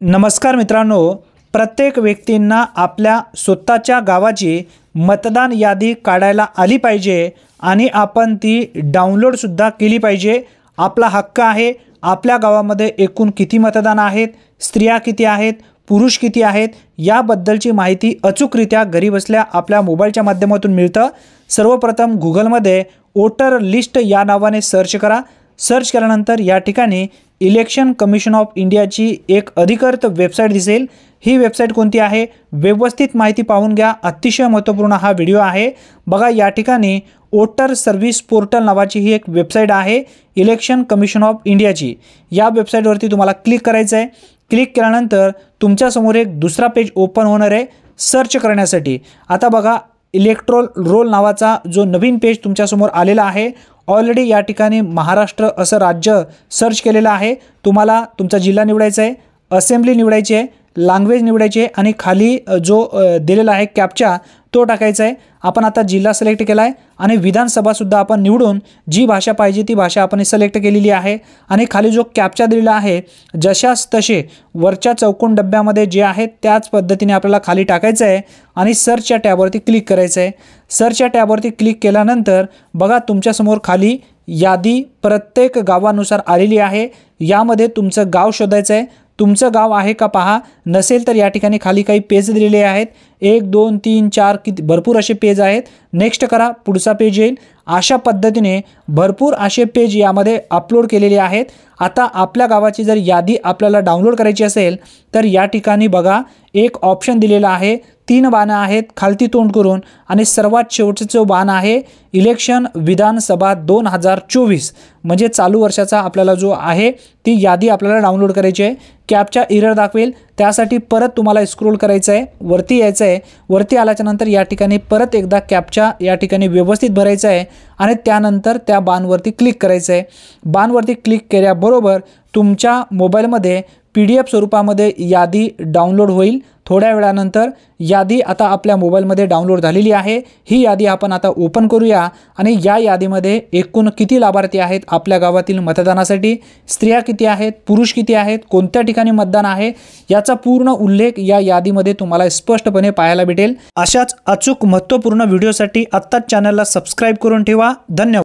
नमस्कार मित्रांनो, प्रत्येक व्यक्तींना आपल्या स्वतःच्या गावाची मतदान यादी काढायला आली पाहिजे आणि आपण ती डाउनलोडसुद्धा केली पाहिजे। आपला हक्क आहे। आपल्या गावामध्ये एकूण किती मतदान आहेत, स्त्रिया किती आहेत, पुरुष किती आहेत याबद्दलची माहिती अचूकरित्या घरी बसल्या आपल्या मोबाईलच्या माध्यमातून मिळतं। सर्वप्रथम गूगलमध्ये वोटर लिस्ट या नावाने सर्च करा। सर्च केल्यानंतर या ठिकाणी इलेक्शन कमिशन ऑफ इंडियाची एक अधिकृत वेबसाईट दिसेल। ही वेबसाईट कोणती आहे व्यवस्थित माहिती पाहून घ्या। अतिशय महत्त्वपूर्ण हा व्हिडिओ आहे। बघा या ठिकाणी वोटर सर्व्हिस पोर्टल नावाची ही एक वेबसाईट आहे इलेक्शन कमिशन ऑफ इंडियाची। या वेबसाईटवरती तुम्हाला क्लिक करायचं आहे। क्लिक केल्यानंतर तुमच्या समोर एक दुसरा पेज ओपन होणार आहे सर्च करण्यासाठी। आता बघा इलेक्ट्रोल रोल नावाचा जो नवीन पेज तुमच्या समोर आलेला आहे। ऑलरेडी या ठिकाणी महाराष्ट्र असं राज्य सर्च केलेलं आहे। तुम्हाला तुमचा जिल्हा निवडायचा आहे, असेंब्ली निवडायची आहे, लँग्वेज निवडायची आहे आणि खाली जो दिलेला आहे कॅप्चा तो टाकायचा आहे। आपण आता जिल्हा सिलेक्ट केला आहे आणि विधानसभा सुद्धा आपण निवडून जी भाषा पाहिजे ती भाषा आपण सिलेक्ट केलेली आहे आणि खाली जो कॅप्चा दिलेला आहे जशास तसे वरच्या चौकोन डब्यामध्ये जे आहेत त्याच पद्धतीने आपल्याला खाली टाकायचं आहे आणि सर्चच्या टॅबवरती क्लिक करायचं आहे। सर्चच्या टॅबवरती क्लिक केल्यानंतर बघा तुमच्या समोर खाली यादी प्रत्येक गावानुसार आलेली आहे। यामध्ये तुमचं गाव शोधायचं आहे। तुमचं गाव आहे का पहा, नसेल तर या ठिकाणी खाली काही पेज दिलेले आहेत 1 2 3 4 किती भरपूर असे पेज आहेत। नेक्स्ट करा, पुढचा पेज येईल। अशा पद्धतीने भरपूर असे पेज यामध्ये अपलोड केलेले आहेत। आता आपल्या गावाची जर यादी आपल्याला डाउनलोड करायची असेल तर या ठिकाणी बघा एक ऑप्शन दिलेला आहे। 3 बाणं आहेत खालती तोंड करून आणि सर्वात शेवटचं जो बाण आहे इलेक्शन विधानसभा 2024 म्हणजे चालू वर्षाचा आपल्याला जो आहे ती यादी आपल्याला डाउनलोड करायची आहे। कॅप्चा एरर दाखवेल, त्यासाठी परत तुम्हाला स्क्रोल करायचं आहे, वरती यायचं आहे। वरती आल्याच्या नंतर या ठिकाणी परत एकदा कॅप्चा या ठिकाणी व्यवस्थित भरायचा आहे आणि त्यानंतर त्या बाणवरती क्लिक करायचं आहे। बाणवरती क्लिक केल्याबरोबर तुमच्या मोबाईलमध्ये PDF स्वरूपामध्ये यादी डाउनलोड होईल। थोड्या वेळानंतर यादी आता आपल्या मोबाईलमध्ये डाउनलोड झालेली आहे। ही यादी आपण आता ओपन करूया आणि या यादीमध्ये एकूण किती लाभार्थी आहेत आपल्या गावातील मतदानासाठी, स्त्रिया किती आहेत, पुरुष किती आहेत, कोणत्या ठिकाणी मतदान आहे याचा पूर्ण उल्लेख या यादीमध्ये तुम्हाला स्पष्टपणे पाहायला भेटेल। अशाच अचूक महत्त्वपूर्ण व्हिडिओसाठी आत्ताच चॅनलला सबस्क्राइब करून ठेवा। धन्यवाद।